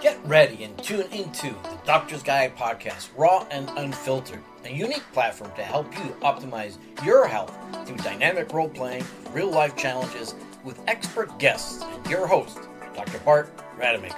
Get ready and tune into the Doctor's Guide podcast, raw and unfiltered, a unique platform to help you optimize your health through dynamic role playing, real life challenges with expert guests and your host, Dr. Bart Rademacher.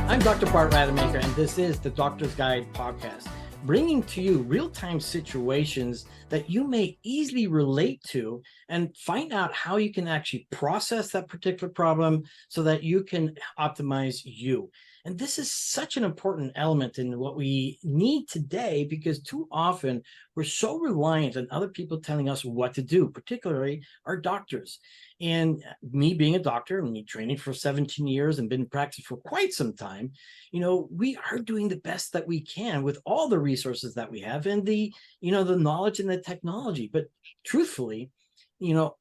I'm Dr. Bart Rademacher, and this is the Doctor's Guide podcast, bringing to you real-time situations that you may easily relate to and find out how you can actually process that particular problem so that you can optimize you. And this is such an important element in what we need today, because too often we're so reliant on other people telling us what to do, particularly our doctors. And me being a doctor and me training for 17 years and been in practice for quite some time, we are doing the best that we can with all the resources that we have and the knowledge and the technology. But truthfully,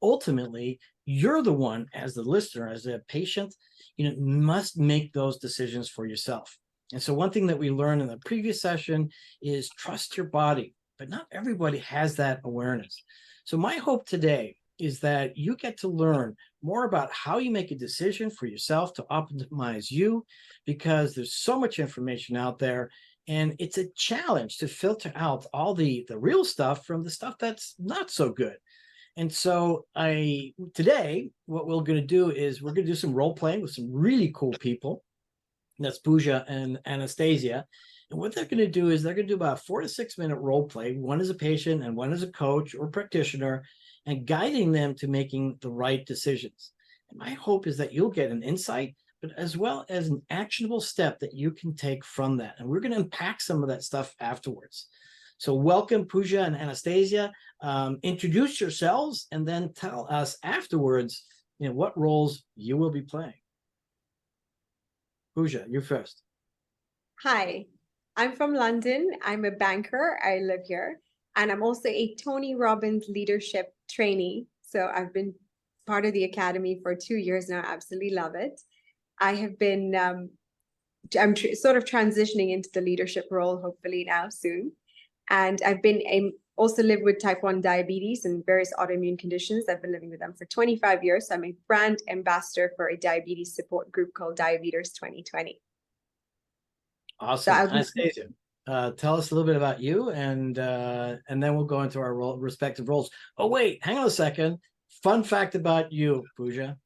ultimately, you're the one as the listener, as a patient, must make those decisions for yourself. And so one thing that we learned in the previous session is trust your body, but not everybody has that awareness. So my hope today is that you get to learn more about how you make a decision for yourself to optimize you, because there's so much information out there, and it's a challenge to filter out all the real stuff from the stuff that's not so good. And so today, what we're going to do is we're going to do some role playing with some really cool people. That's Pooja and Anastasia. And what they're going to do is they're going to do about a 4 to 6 minute role play, one as a patient and one as a coach or practitioner, and guiding them to making the right decisions. And my hope is that you'll get an insight, but as well as an actionable step that you can take from that. And we're going to unpack some of that stuff afterwards. So welcome, Pooja and Anastasia. Introduce yourselves and then tell us afterwards, what roles you will be playing. Pooja, you're first. Hi, I'm from London. I'm a banker. I live here. And I'm also a Tony Robbins leadership trainee. So I've been part of the academy for 2 years now. I absolutely love it. I have been, I'm sort of transitioning into the leadership role, hopefully now soon. And I've been also live with type 1 diabetes and various autoimmune conditions. I've been living with them for 25 years. So I'm a brand ambassador for a diabetes support group called Diabetes 2020. Awesome. Anastasia, tell us a little bit about you, and then we'll go into our respective roles. Oh, wait, hang on a second. Fun fact about you, Pooja.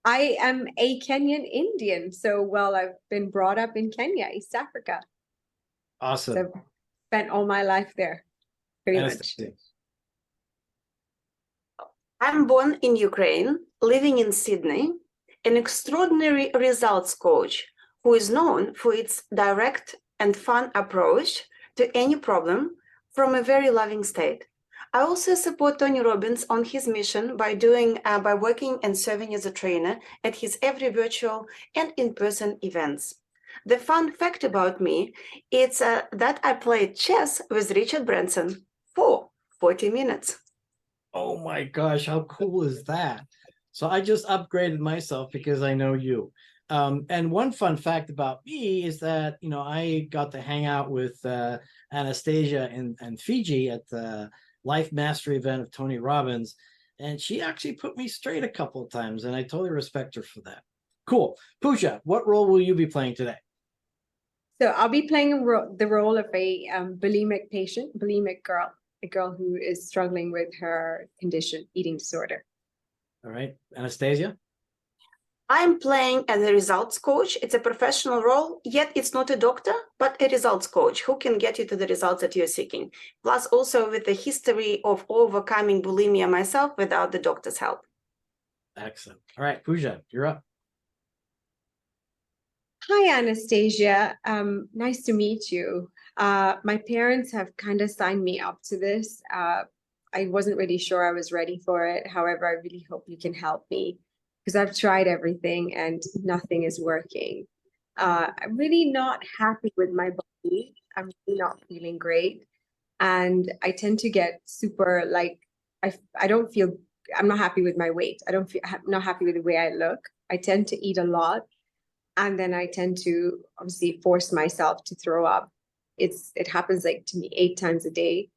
I am a Kenyan Indian. So, I've been brought up in Kenya, East Africa. Awesome. So I've spent all my life there, pretty much. I'm born in Ukraine, living in Sydney, an extraordinary results coach who is known for its direct and fun approach to any problem from a very loving state. I also support Tony Robbins on his mission by working and serving as a trainer at his every virtual and in-person events. The fun fact about me is that I played chess with Richard Branson for 40 minutes. Oh my gosh, how cool is that? So I just upgraded myself because I know you. And one fun fact about me is that, I got to hang out with Anastasia and Fiji at the Life Mastery event of Tony Robbins. And she actually put me straight a couple of times, and I totally respect her for that. Cool. Pooja, what role will you be playing today? So I'll be playing the role of a bulimic patient, bulimic girl, a girl who is struggling with her condition, eating disorder. All right. Anastasia? I'm playing as a results coach. It's a professional role, yet it's not a doctor, but a results coach who can get you to the results that you're seeking. Plus also with the history of overcoming bulimia myself without the doctor's help. Excellent. All right, Pooja, you're up. Hi, Anastasia. Nice to meet you. My parents have kind of signed me up to this. I wasn't really sure I was ready for it. However, I really hope you can help me, because I've tried everything and nothing is working. I'm really not happy with my body. I'm really not feeling great. And I tend to get super I don't feel, I'm not happy with my weight. I'm not happy with the way I look. I tend to eat a lot. And then I tend to obviously force myself to throw up. It happens to me 8 times a day,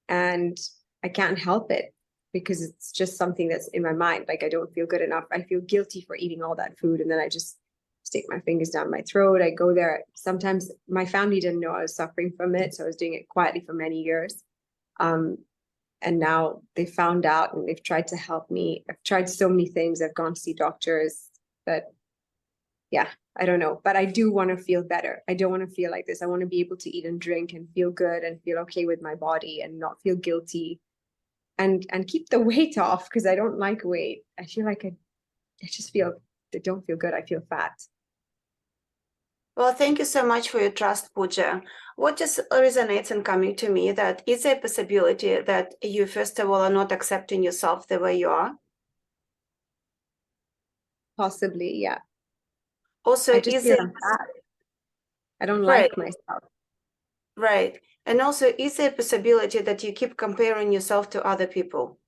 and I can't help it. because it's just something that's in my mind. Like I don't feel good enough. I feel guilty for eating all that food. And then I just stick my fingers down my throat. I go there. Sometimes my family didn't know I was suffering from it. So I was doing it quietly for many years. And now they found out and they've tried to help me. I've tried so many things. I've gone to see doctors, but yeah, I don't know. But I do want to feel better. I don't want to feel like this. I want to be able to eat and drink and feel good and feel okay with my body and not feel guilty and keep the weight off, because I don't like weight. I feel like I don't feel good. I feel fat. Well, thank you so much for your trust, Pooja. What just resonates and coming to me that is a possibility that you, first of all, are not accepting yourself the way you are? Possibly, yeah. Also, I just is feel it I'm fat. I don't right? like myself. Right. And also, is there a possibility that you keep comparing yourself to other people?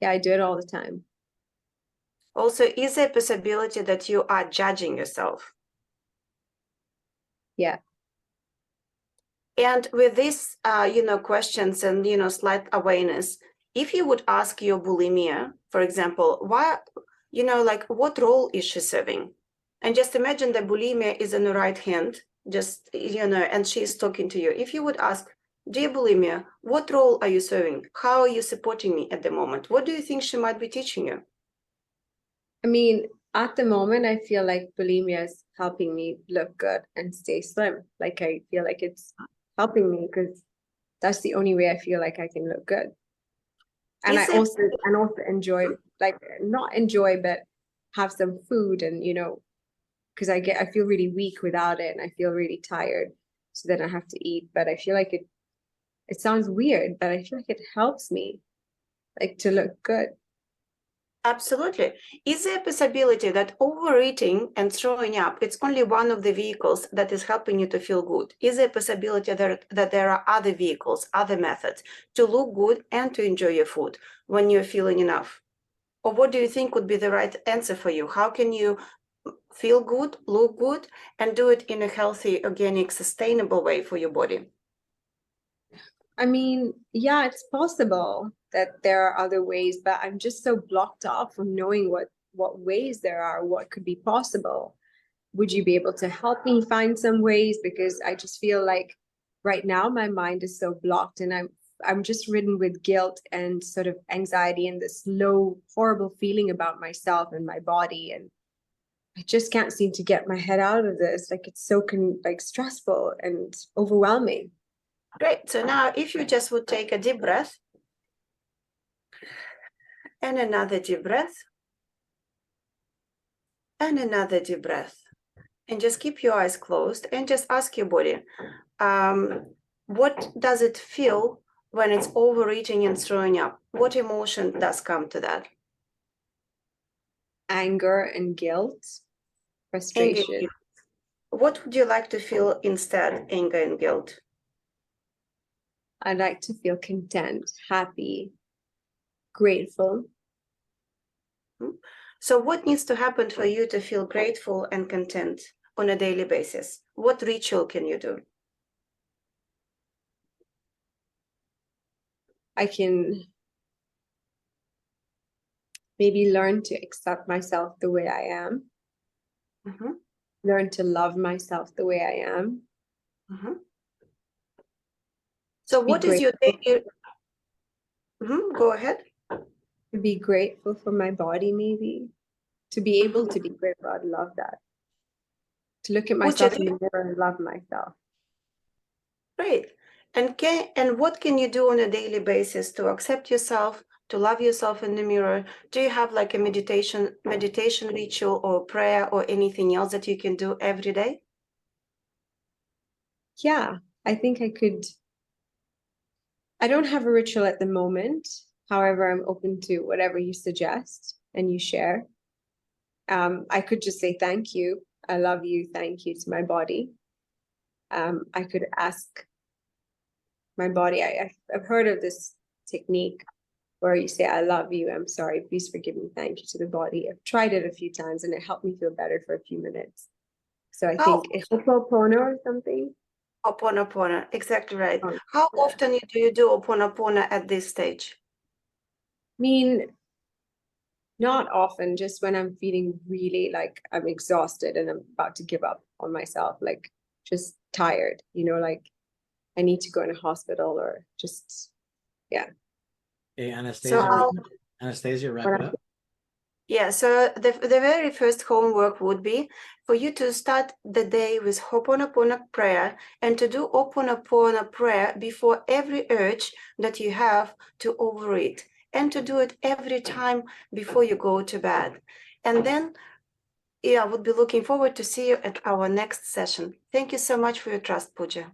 Yeah, I do it all the time. Also, is there a possibility that you are judging yourself? Yeah. And with these, questions and, slight awareness, if you would ask your bulimia, for example, why, what role is she serving? And just imagine the bulimia is in the right hand, and she is talking to you. If you would ask, dear bulimia, what role are you serving? How are you supporting me at the moment? What do you think she might be teaching you? I mean, at the moment, I feel like bulimia is helping me look good and stay slim. Like I feel like it's helping me because that's the only way I feel like I can look good. And Is I it also enjoy, like not enjoy, but have some food and because I feel really weak without it and I feel really tired. So then I have to eat. But I feel like it sounds weird, but I feel like it helps me like to look good. Absolutely. Is there a possibility that overeating and throwing up, it's only one of the vehicles that is helping you to feel good? Is there a possibility that there are other vehicles, other methods to look good and to enjoy your food when you're feeling enough? Or what do you think would be the right answer for you? How can you feel good, look good, and do it in a healthy, organic, sustainable way for your body? I mean, yeah, it's possible that there are other ways, but I'm just so blocked off from knowing what ways there are, what could be possible. Would you be able to help me find some ways? Because I just feel like right now my mind is so blocked and I'm just ridden with guilt and sort of anxiety and this low, horrible feeling about myself and my body. And I just can't seem to get my head out of this. Like it's so stressful and overwhelming. Great. So now if you just would take a deep breath and another deep breath and another deep breath, and just keep your eyes closed and just ask your body, what does it feel when it's overeating and throwing up? What emotion does come to that? Anger and guilt, Anger. frustration. What would you like to feel instead, anger and guilt? I'd like to feel content, happy, grateful. So what needs to happen for you to feel grateful and content on a daily basis? What ritual can you do? I can maybe learn to accept myself the way I am, learn to love myself the way I am. So what is your daily... Go ahead. To be grateful for my body, maybe. To be able to be grateful, I'd love that. To look at myself in the mirror and love myself. Great. And what can you do on a daily basis to accept yourself, to love yourself in the mirror? Do you have like a meditation ritual or prayer or anything else that you can do every day? Yeah, I think I could. I don't have a ritual at the moment. However, I'm open to whatever you suggest and you share. I could just say thank you. I love you. Thank you to my body. I could ask my body. I've heard of this technique where you say, I love you. I'm sorry. Please forgive me. Thank you to the body. I've tried it a few times and it helped me feel better for a few minutes. So I think it's Ho'oponopono or something. Ho'oponopono, exactly right. Oh, How yeah. often do you do Ho'oponopono at this stage? I mean, not often, just when I'm feeling really like I'm exhausted and I'm about to give up on myself, like just tired, like I need to go in a hospital or just, yeah. Hey, So Anastasia, how, Anastasia, wrap But it up. yeah, so the very first homework would be for you to start the day with Ho'oponopono prayer and to do Ho'oponopono prayer before every urge that you have to overeat, and to do it every time before you go to bed. And then, yeah, I would be looking forward to see you at our next session. Thank you so much for your trust, Pooja.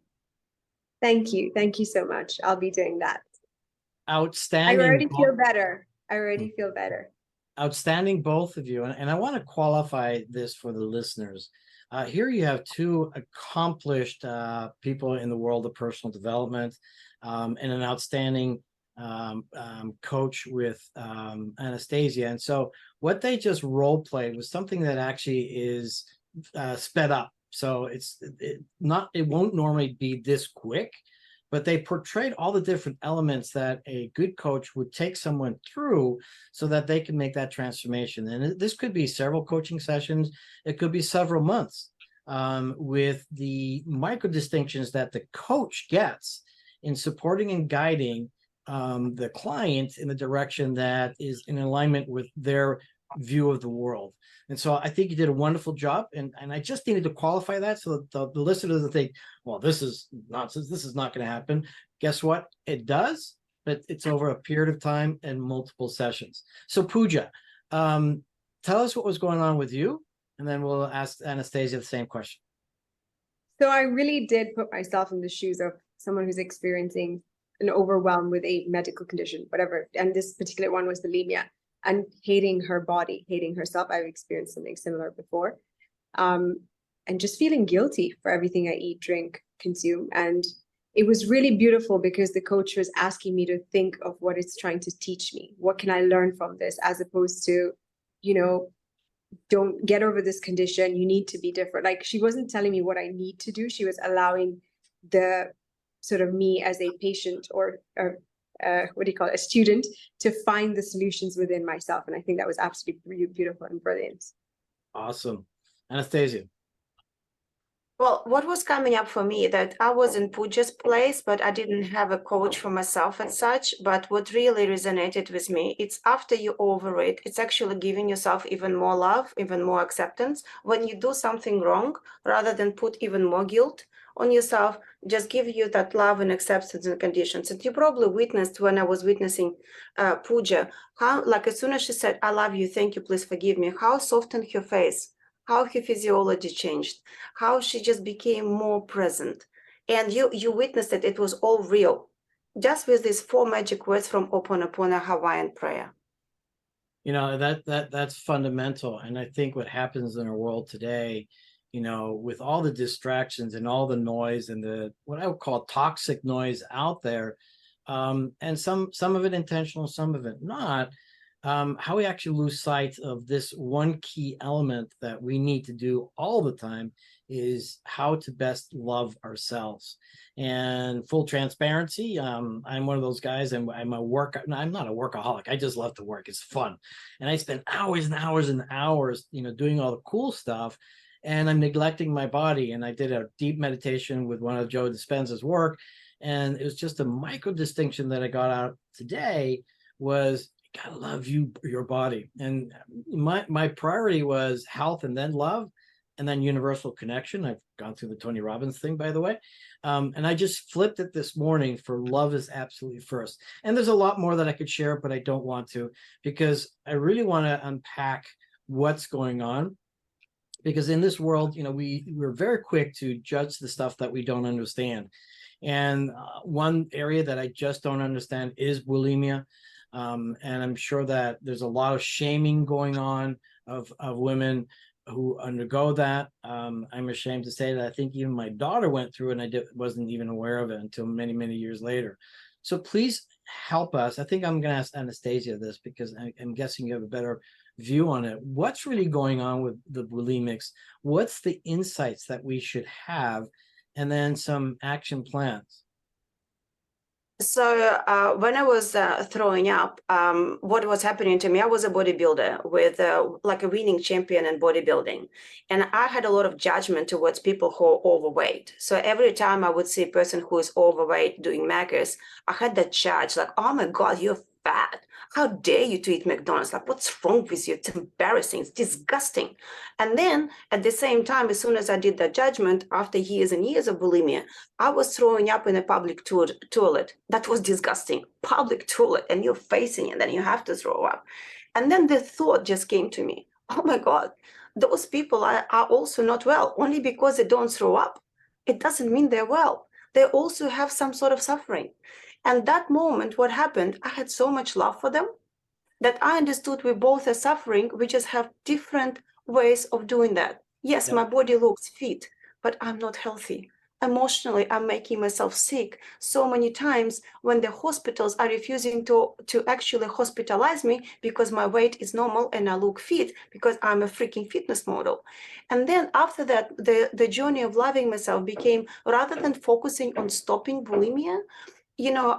Thank you. Thank you so much. I'll be doing that. I Outstanding. already feel better. I already feel better. Outstanding, both of you. And I want to qualify this for the listeners. Here you have two accomplished people in the world of personal development, and an outstanding coach with Anastasia. And so what they just role played was something that actually is sped up. So it won't normally be this quick, but they portrayed all the different elements that a good coach would take someone through so that they can make that transformation. And this could be several coaching sessions. It could be several months, with the micro distinctions that the coach gets in supporting and guiding the client in the direction that is in alignment with their view of the world. And so I think you did a wonderful job. And I just needed to qualify that so that the listener doesn't think, well, this is nonsense, this is not going to happen. Guess what? It does, but it's over a period of time and multiple sessions. So Pooja, tell us what was going on with you, and then we'll ask Anastasia the same question. So I really did put myself in the shoes of someone who's experiencing an overwhelm with a medical condition, whatever. And this particular one was bulimia, and hating her body, hating herself. I've experienced something similar before. And just feeling guilty for everything I eat, drink, consume. And it was really beautiful because the coach was asking me to think of what it's trying to teach me. What can I learn from this, as opposed to, don't get over this condition, you need to be different. Like, she wasn't telling me what I need to do. She was allowing the sort of me as a patient or what do you call it, a student, to find the solutions within myself. And I think that was absolutely beautiful and brilliant. Awesome. Anastasia. Well, what was coming up for me that I was in Pooja's place, but I didn't have a coach for myself and such. But what really resonated with me, it's after you overeat, it's actually giving yourself even more love, even more acceptance. When you do something wrong, rather than put even more guilt on yourself, just give you that love and acceptance and conditions. And you probably witnessed when I was witnessing Pooja, how, like, as soon as she said, "I love you, thank you, please forgive me," how softened her face, how her physiology changed, how she just became more present. And you witnessed it, it was all real, just with these 4 magic words from Ho'oponopono Hawaiian prayer. That's fundamental. And I think what happens in our world today, with all the distractions and all the noise and the what I would call toxic noise out there, and some of it intentional, some of it not, how we actually lose sight of this one key element that we need to do all the time is how to best love ourselves. And full transparency, I'm one of those guys, and I'm not a workaholic. I just love to work. It's fun. And I spend hours and hours and hours, doing all the cool stuff. And I'm neglecting my body. And I did a deep meditation with one of Joe Dispenza's work. And it was just a micro distinction that I got out today was, gotta love your body. And my priority was health, and then love, and then universal connection. I've gone through the Tony Robbins thing, by the way. And I just flipped it this morning for love is absolutely first. And there's a lot more that I could share, but I don't want to, because I really want to unpack what's going on. Because in this world, we're very quick to judge the stuff that we don't understand. And one area that I just don't understand is bulimia. And I'm sure that there's a lot of shaming going on of women who undergo that. I'm ashamed to say that I think even my daughter went through it, and I wasn't even aware of it until many, many years later. So please help us. I think I'm going to ask Anastasia this, because I'm guessing you have a better view on it. What's really going on with the bulimics? What's the insights that we should have and then some action plans. So when I was throwing up, what was happening to me, I was a bodybuilder with like a winning champion in bodybuilding. And I had a lot of judgment towards people who are overweight. So every time I would see a person who is overweight doing macros, I had that judge like, oh my God, you're fat. How dare you to eat McDonald's? Like, what's wrong with you? It's embarrassing. It's disgusting. And then at the same time, as soon as I did that judgment, after years and years of bulimia, I was throwing up in a public toilet. That was disgusting. Public toilet, and you're facing it, and you have to throw up. And then the thought just came to me, oh my God, those people are also not well. Only because they don't throw up, it doesn't mean they're well. They also have some sort of suffering. And that moment, what happened, I had so much love for them that I understood we both are suffering. We just have different ways of doing that. Yes, Yep. my body looks fit, but I'm not healthy. Emotionally, I'm making myself sick so many times when the hospitals are refusing to actually hospitalize me because my weight is normal and I look fit because I'm a freaking fitness model. And then after that, the journey of loving myself became, rather than focusing on stopping bulimia,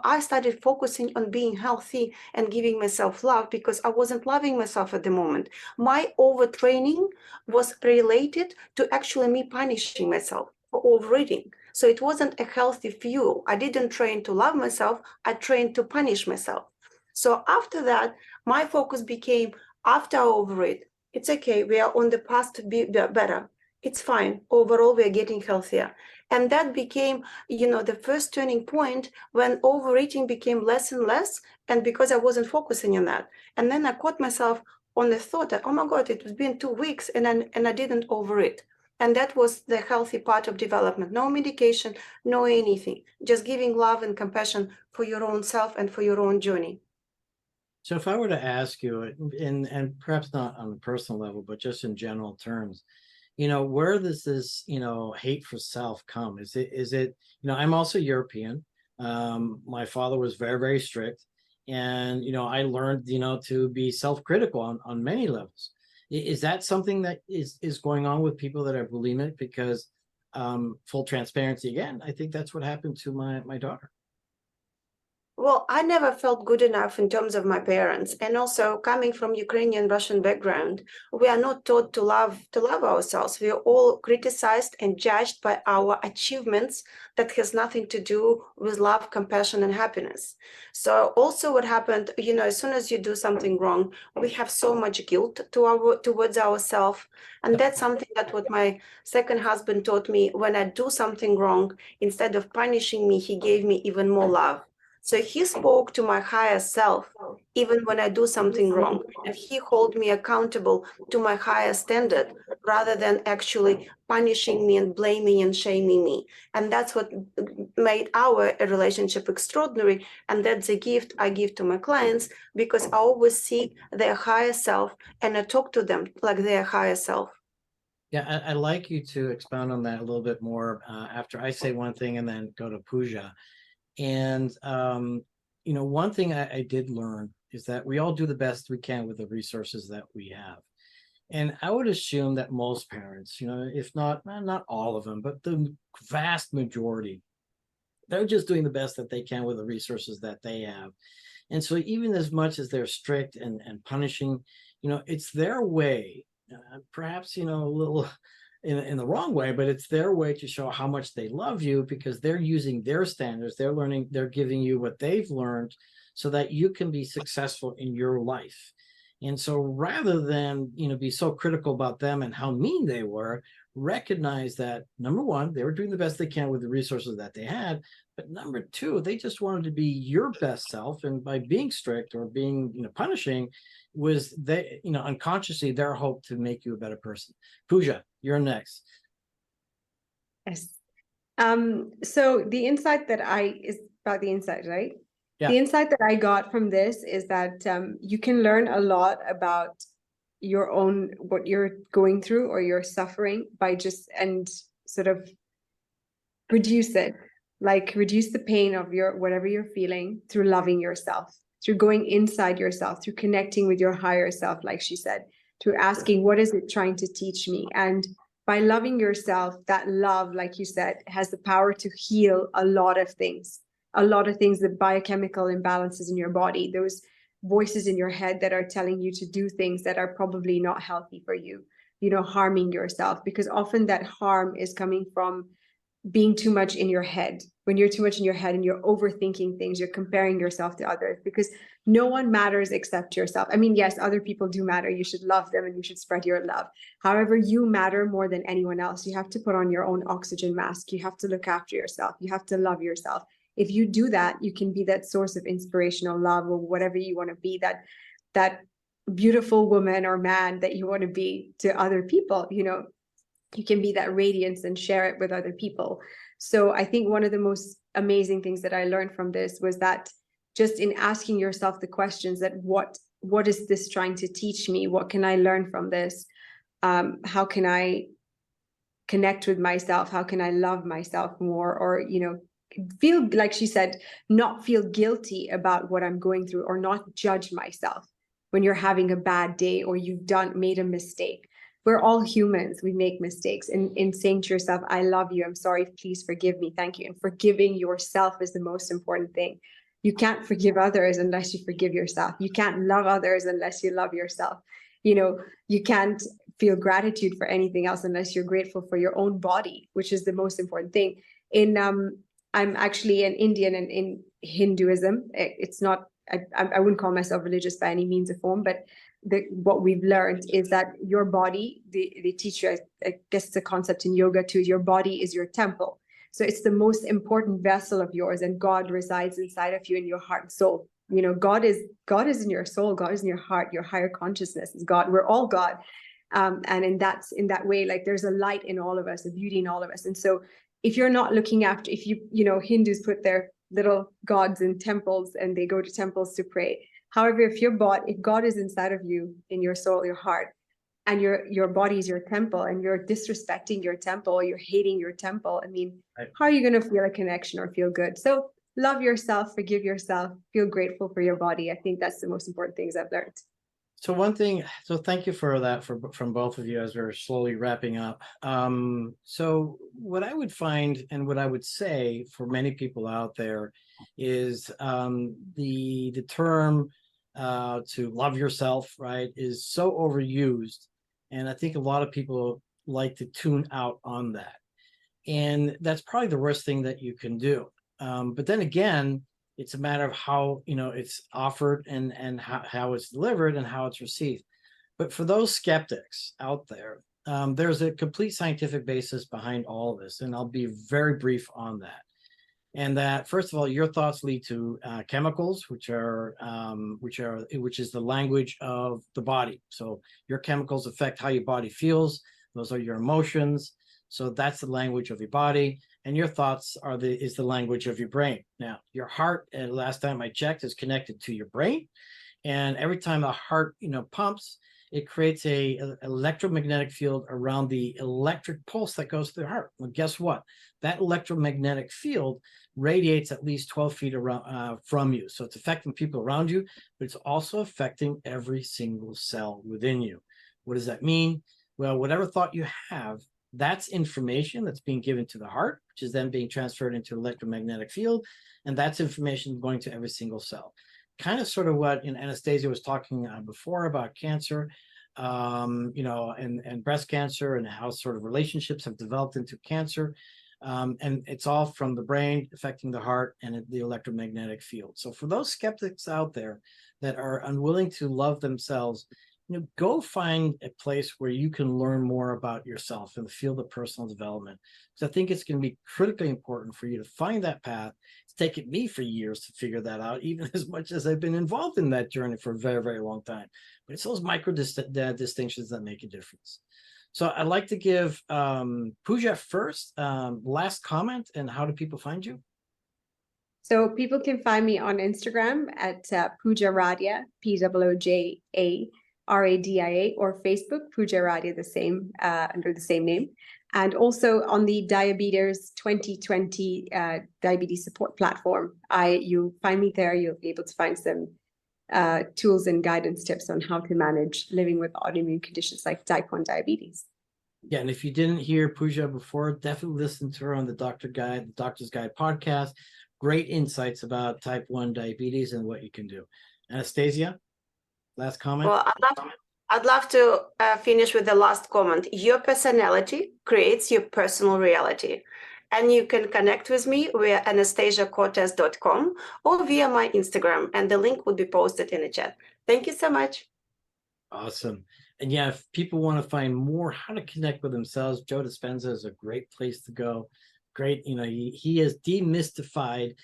I started focusing on being healthy and giving myself love because I wasn't loving myself at the moment. My overtraining was related to actually me punishing myself for overeating. So it wasn't a healthy fuel. I didn't train to love myself. I trained to punish myself. So after that, my focus became, after I overeat, it's okay. We are on the path to be better. It's fine. Overall, we are getting healthier. And that became, the first turning point when overeating became less and less. And because I wasn't focusing on that. And then I caught myself on the thought that, oh my God, it was been 2 weeks and I didn't overeat. And that was the healthy part of development. No medication, no anything, just giving love and compassion for your own self and for your own journey. So if I were to ask you, and perhaps not on a personal level, but just in general terms, where does this, hate for self come? Is it, I'm also European. My father was very, very strict. And, I learned, to be self-critical on many levels. Is that something that is going on with people that are bulimic? Because full transparency, again, I think that's what happened to my daughter. Well, I never felt good enough in terms of my parents. And also coming from Ukrainian Russian background, we are not taught to love ourselves. We are all criticized and judged by our achievements that has nothing to do with love, compassion, and happiness. So also what happened, as soon as you do something wrong, we have so much guilt towards ourselves. And that's something that what my second husband taught me. When I do something wrong, instead of punishing me, he gave me even more love. So he spoke to my higher self, even when I do something wrong, and he held me accountable to my higher standard rather than actually punishing me and blaming and shaming me. And that's what made our relationship extraordinary. And that's a gift I give to my clients because I always see their higher self and I talk to them like their higher self. Yeah, I'd like you to expound on that a little bit more after I say one thing and then go to Pooja. And, one thing I did learn is that we all do the best we can with the resources that we have. And I would assume that most parents, if not all of them, but the vast majority, they're just doing the best that they can with the resources that they have. And so even as much as they're strict and punishing, it's their way, perhaps, a little in the wrong way, but it's their way to show how much they love you because they're using their standards. They're learning, they're giving you what they've learned so that you can be successful in your life. And so rather than, be so critical about them and how mean they were, recognize that number one, they were doing the best they can with the resources that they had. But number two, they just wanted to be your best self. And by being strict or being, punishing was they, unconsciously their hope to make you a better person. Pooja, you're next. Yes. So the insight that is about the insight, right? Yeah. The insight that I got from this is that you can learn a lot about your own, what you're going through or you're suffering by and sort of reduce it, like reduce the pain of whatever you're feeling through loving yourself, through going inside yourself, through connecting with your higher self, like she said, through asking, what is it trying to teach me? And by loving yourself, that love, like you said, has the power to heal a lot of things, the biochemical imbalances in your body, those voices in your head that are telling you to do things that are probably not healthy for you, harming yourself, because often that harm is coming from being too much in your head. When you're too much in your head and you're overthinking things, you're comparing yourself to others, because no one matters except yourself. I mean, yes, other people do matter. You should love them and you should spread your love. However, you matter more than anyone else. You have to put on your own oxygen mask. You have to look after yourself. You have to love yourself. If you do that, you can be that source of inspirational love, or whatever you want to be, that beautiful woman or man that you want to be to other people. You can be that radiance and share it with other people. So I think one of the most amazing things that I learned from this was that just in asking yourself the questions that what is this trying to teach me? What can I learn from this? How can I connect with myself? How can I love myself more? Or, feel, like she said, not feel guilty about what I'm going through, or not judge myself when you're having a bad day or you've made a mistake. We're all humans. We make mistakes. And in saying to yourself, I love you, I'm sorry, please forgive me, thank you. And forgiving yourself is the most important thing. You can't forgive others unless you forgive yourself. You can't love others unless you love yourself. You can't feel gratitude for anything else unless you're grateful for your own body, which is the most important thing. I'm actually an Indian, and in Hinduism, it's not, I wouldn't call myself religious by any means or form, but what we've learned is that your body, they teach you, I guess it's a concept in yoga too, your body is your temple. So it's the most important vessel of yours, and God resides inside of you in your heart and soul. God is in your soul, God is in your heart, your higher consciousness is God. We're all God. And in that way, like, there's a light in all of us, a beauty in all of us. And so if you're not looking after, if Hindus put their little gods in temples and they go to temples to pray. However, if God is inside of you, in your soul, your heart, and your body is your temple, and you're disrespecting your temple, or you're hating your temple, I mean, right, how are you going to feel a connection or feel good? So love yourself, forgive yourself, feel grateful for your body. I think that's the most important things I've learned. So thank you for that from both of you as we're slowly wrapping up. So what I would find, and what I would say for many people out there, is the term to love yourself, right, is so overused. And I think a lot of people like to tune out on that. And that's probably the worst thing that you can do. But then again, it's a matter of how it's offered and how it's delivered and how it's received. But for those skeptics out there, there's a complete scientific basis behind all of this, and I'll be very brief on that. And that, first of all, your thoughts lead to chemicals, which is the language of the body. So your chemicals affect how your body feels. Those are your emotions. So that's the language of your body. And your thoughts is the language of your brain. Now, your heart, last time I checked, is connected to your brain. And every time the heart, pumps, it creates a electromagnetic field around the electric pulse that goes to the heart. Well, guess what? That electromagnetic field radiates at least 12 feet around from you. So it's affecting people around you, but it's also affecting every single cell within you. What does that mean? Well, whatever thought you have, that's information that's being given to the heart, which is then being transferred into electromagnetic field. And that's information going to every single cell. Kind of sort of what Anastasia was talking before about cancer, and breast cancer, and how sort of relationships have developed into cancer. And it's all from the brain affecting the heart and the electromagnetic field. So for those skeptics out there that are unwilling to love themselves, go find a place where you can learn more about yourself in the field of personal development. Because I think it's going to be critically important for you to find that path. It's taken me for years to figure that out, even as much as I've been involved in that journey for a very, very long time. But it's those micro distinctions that make a difference. So I'd like to give Pooja first, last comment, and how do people find you? So people can find me on Instagram at Pooja Radia, POOJA. RADIA, or Facebook, Pooja Radia, the same, under the same name. And also on the Diabetes 2020 diabetes support platform. You find me there, you'll be able to find some tools and guidance tips on how to manage living with autoimmune conditions like type 1 diabetes. Yeah, and if you didn't hear Pooja before, definitely listen to her on the Doctor's Guide podcast. Great insights about type 1 diabetes and what you can do. Anastasia, last comment? Well, I'd love to finish with the last comment. Your personality creates your personal reality. And you can connect with me via anastasiacortez.com or via my Instagram, and the link will be posted in the chat. Thank you so much. Awesome. And yeah, if people want to find more how to connect with themselves, Joe Dispenza is a great place to go. Great, he has demystified,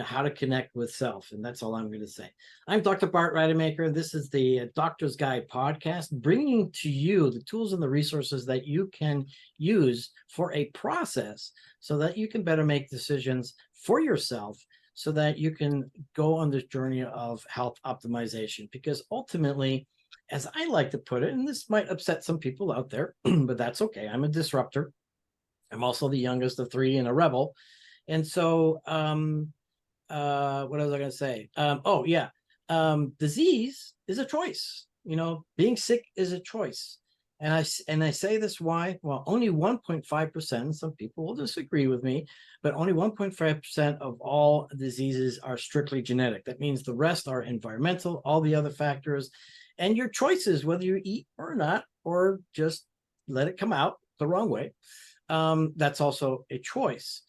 how to connect with self. And that's all I'm going to say. I'm Dr. Bart Rademacher. This is the Doctor's Guide podcast, bringing to you the tools and the resources that you can use for a process so that you can better make decisions for yourself, so that you can go on this journey of health optimization. Because ultimately, as I like to put it, and this might upset some people out there, but that's okay. I'm a disruptor. I'm also the youngest of three and a rebel. And so, what was I going to say? Disease is a choice. Being sick is a choice. And I say this why? Well, only 1.5%, some people will disagree with me, but only 1.5% of all diseases are strictly genetic. That means the rest are environmental, all the other factors, and your choices, whether you eat or not, or just let it come out the wrong way. That's also a choice.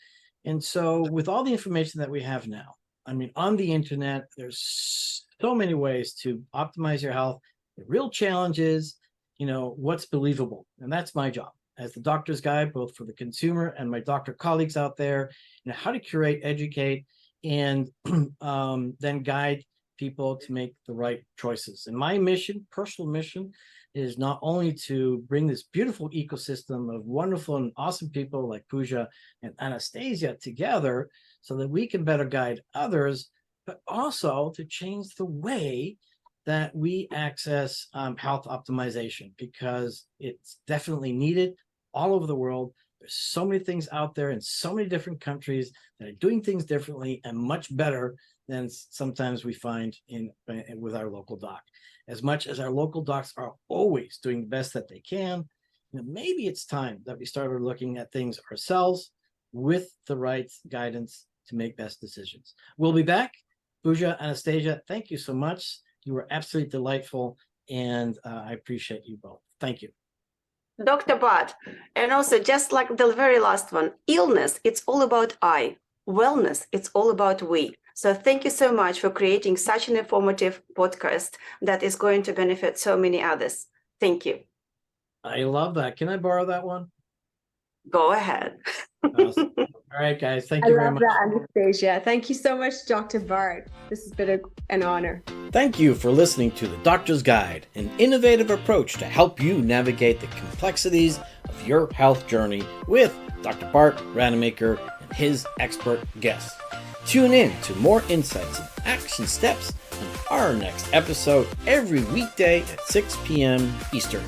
And so with all the information that we have now, on the internet, there's so many ways to optimize your health. The real challenge is, what's believable. And that's my job as the doctor's guide, both for the consumer and my doctor colleagues out there, how to curate, educate, and then guide people to make the right choices. And my mission, personal mission, is not only to bring this beautiful ecosystem of wonderful and awesome people like Pooja and Anastasia together so that we can better guide others, but also to change the way that we access health optimization, because it's definitely needed all over the world. There's so many things out there in so many different countries that are doing things differently and much better than sometimes we find with our local doc. As much as our local docs are always doing the best that they can, maybe it's time that we started looking at things ourselves with the right guidance to make best decisions. We'll be back. Pooja, Anastasia, thank you so much. You were absolutely delightful, and I appreciate you both. Thank you. Dr. Bart, and also just like the very last one, illness, it's all about I. Wellness, it's all about we. So thank you so much for creating such an informative podcast that is going to benefit so many others. Thank you. I love that. Can I borrow that one? Go ahead. Awesome. All right, guys. Thank you very much. I love that, Anastasia. Thank you so much, Dr. Bart. This has been an honor. Thank you for listening to The Doctor's Guide, an innovative approach to help you navigate the complexities of your health journey with Dr. Bart Rademacher and his expert guests. Tune in to more insights and action steps on our next episode every weekday at 6 p.m. Eastern.